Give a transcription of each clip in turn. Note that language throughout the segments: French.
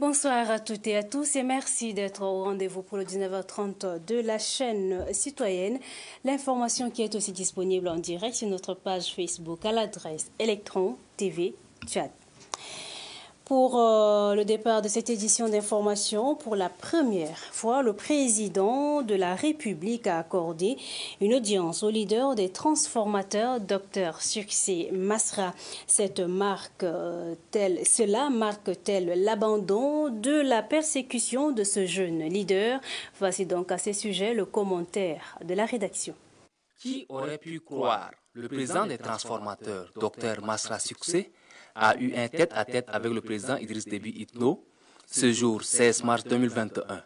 Bonsoir à toutes et à tous et merci d'être au rendez-vous pour le 19h30 de la chaîne citoyenne. L'information qui est aussi disponible en direct sur notre page Facebook à l'adresse Electron TV Tchad. Pour le départ de cette édition d'information, pour la première fois, le président de la République a accordé une audience au leader des transformateurs, Dr Succès Masra. Cela marque-t-elle l'abandon de la persécution de ce jeune leader? Voici donc à ce sujet le commentaire de la rédaction. Qui aurait pu croire le président des transformateurs, Dr Masra Succès, a eu un tête-à-tête avec le président Idriss Déby Itno ce jour 16 mars 2021.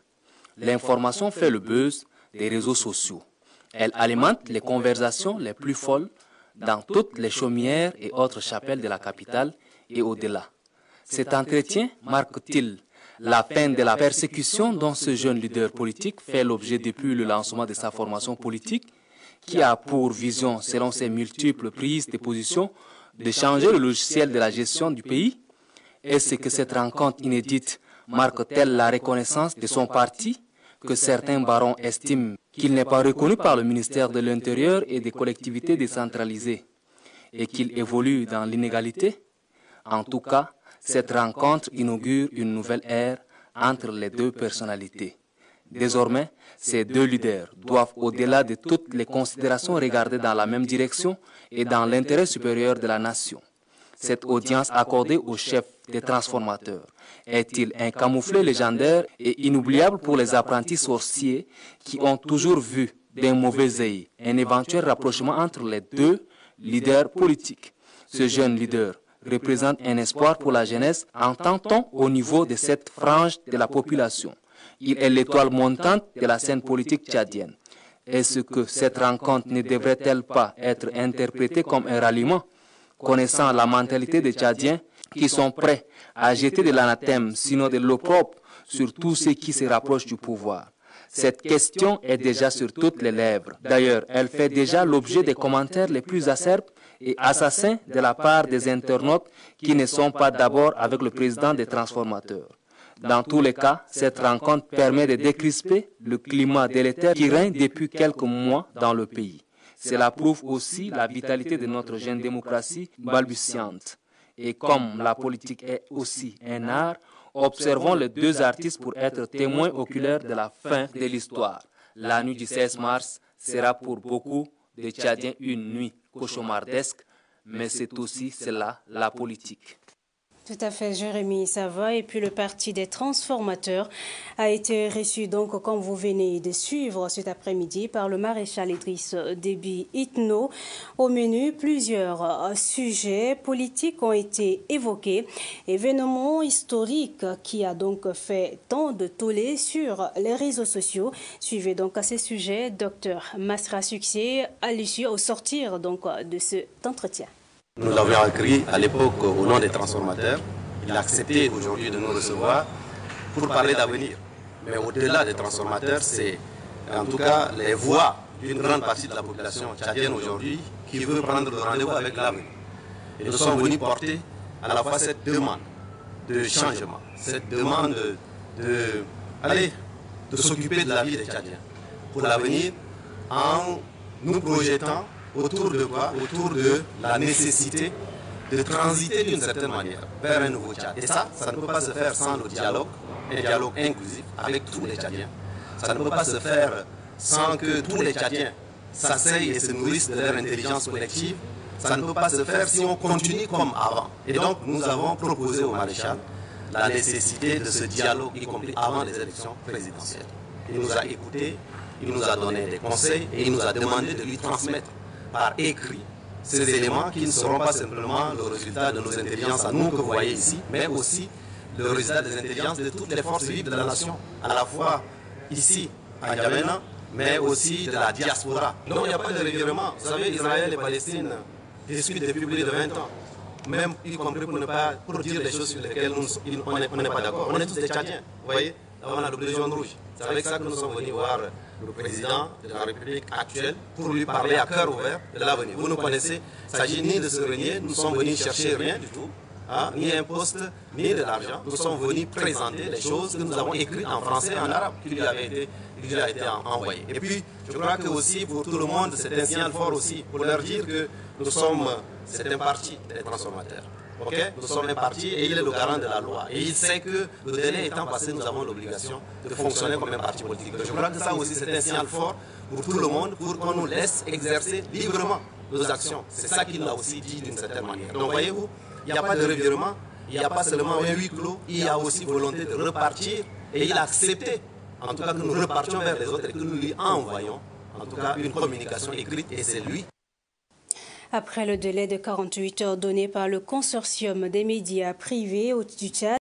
L'information fait le buzz des réseaux sociaux. Elle alimente les conversations les plus folles dans toutes les chaumières et autres chapelles de la capitale et au-delà. Cet entretien marque-t-il la fin de la persécution dont ce jeune leader politique fait l'objet depuis le lancement de sa formation politique, qui a pour vision, selon ses multiples prises de position, de changer le logiciel de la gestion du pays? Est-ce que cette rencontre inédite marque-t-elle la reconnaissance de son parti, que certains barons estiment qu'il n'est pas reconnu par le ministère de l'Intérieur et des collectivités décentralisées, et qu'il évolue dans l'inégalité? En tout cas, cette rencontre inaugure une nouvelle ère entre les deux personnalités. Désormais, ces deux leaders doivent, au-delà de toutes les considérations, regarder dans la même direction et dans l'intérêt supérieur de la nation. Cette audience accordée au chef des transformateurs est-il un camouflet légendaire et inoubliable pour les apprentis sorciers qui ont toujours vu d'un mauvais œil un éventuel rapprochement entre les deux leaders politiques? Ce jeune leader représente un espoir pour la jeunesse, entend-on au niveau de cette frange de la population. Il est l'étoile montante de la scène politique tchadienne. Est-ce que cette rencontre ne devrait-elle pas être interprétée comme un ralliement, connaissant la mentalité des Tchadiens qui sont prêts à jeter de l'anathème, sinon de l'opprobre, sur tous ceux qui se rapprochent du pouvoir? Cette question est déjà sur toutes les lèvres. D'ailleurs, elle fait déjà l'objet des commentaires les plus acerbes et assassins de la part des internautes qui ne sont pas d'abord avec le président des transformateurs. Dans tous les cas, cette rencontre permet de décrisper le climat délétère qui règne depuis quelques mois dans le pays. Cela prouve aussi la vitalité de notre jeune démocratie balbutiante. Et comme la politique est aussi un art, observons les deux artistes pour être témoins oculaires de la fin de l'histoire. La nuit du 16 mars sera pour beaucoup de Tchadiens une nuit cauchemardesque, mais c'est aussi cela la politique. Tout à fait, Jérémy, ça va. Et puis le parti des transformateurs a été reçu, donc, comme vous venez de suivre cet après-midi, par le maréchal Idriss Déby Itno. Au menu, plusieurs sujets politiques ont été évoqués. Événement historique qui a donc fait tant de tollé sur les réseaux sociaux. Suivez donc à ces sujets Dr Masra Succès à l'issue, au sortir donc de cet entretien. Nous l'avions accueilli à l'époque au nom des transformateurs. Il a accepté aujourd'hui de nous recevoir pour parler d'avenir. Mais au-delà des transformateurs, c'est en tout cas les voix d'une grande partie de la population tchadienne aujourd'hui qui veut prendre le rendez-vous avec l'avenir. Et nous sommes venus porter à la fois cette demande de changement, cette demande de s'occuper de la vie des Tchadiens pour l'avenir en nous projetant autour de quoi? Autour de la nécessité de transiter d'une certaine manière vers un nouveau Tchad. Et ça ne peut pas se faire sans le dialogue, un dialogue inclusif avec tous les Tchadiens. Ça ne peut pas se faire sans que tous les Tchadiens s'asseyent et se nourrissent de leur intelligence collective. Ça ne peut pas se faire si on continue comme avant. Et donc nous avons proposé au maréchal la nécessité de ce dialogue, y compris avant les élections présidentielles. Il nous a écoutés, il nous a donné des conseils et il nous a demandé de lui transmettre par écrit ces éléments qui ne seront pas simplement le résultat de nos intelligences à nous que vous voyez ici, mais aussi le résultat des intelligences de toutes les forces vives de la nation, à la fois ici à N'Djamena, mais aussi de la diaspora. Donc il n'y a pas de revirement. Vous savez, Israël et Palestine discutent depuis plus de 20 ans, même y compris pour dire des choses sur lesquelles on n'est pas d'accord. On est tous des Tchadiens, vous voyez, on a le bleu jaune rouge. C'est avec ça que nous sommes venus voir le président de la République actuelle pour lui parler à cœur ouvert de l'avenir. Vous nous connaissez, il ne s'agit ni de se renier, nous sommes venus chercher rien du tout, ni un poste, ni de l'argent. Nous sommes venus présenter les choses que nous avons écrites en français et en arabe qui lui a été envoyé. Et puis, je crois que aussi pour tout le monde, c'est un signal fort aussi pour leur dire que nous sommes, c'est un parti des transformateurs. Okay? Nous sommes un parti et il est le garant de la loi. Et il sait que le délai étant passé, nous avons l'obligation de fonctionner comme un parti politique. Je crois que ça aussi, c'est un signal fort pour tout le monde, pour qu'on nous laisse exercer librement nos actions. C'est ça qu'il a aussi dit d'une certaine manière. Donc voyez-vous, il n'y a pas de revirement, il n'y a pas seulement un huis clos, il y a aussi volonté de repartir et il a accepté, en tout cas, que nous repartions vers les autres et que nous lui envoyons, en tout cas, une communication écrite et c'est lui. Après le délai de 48 heures donné par le consortium des médias privés du Tchad,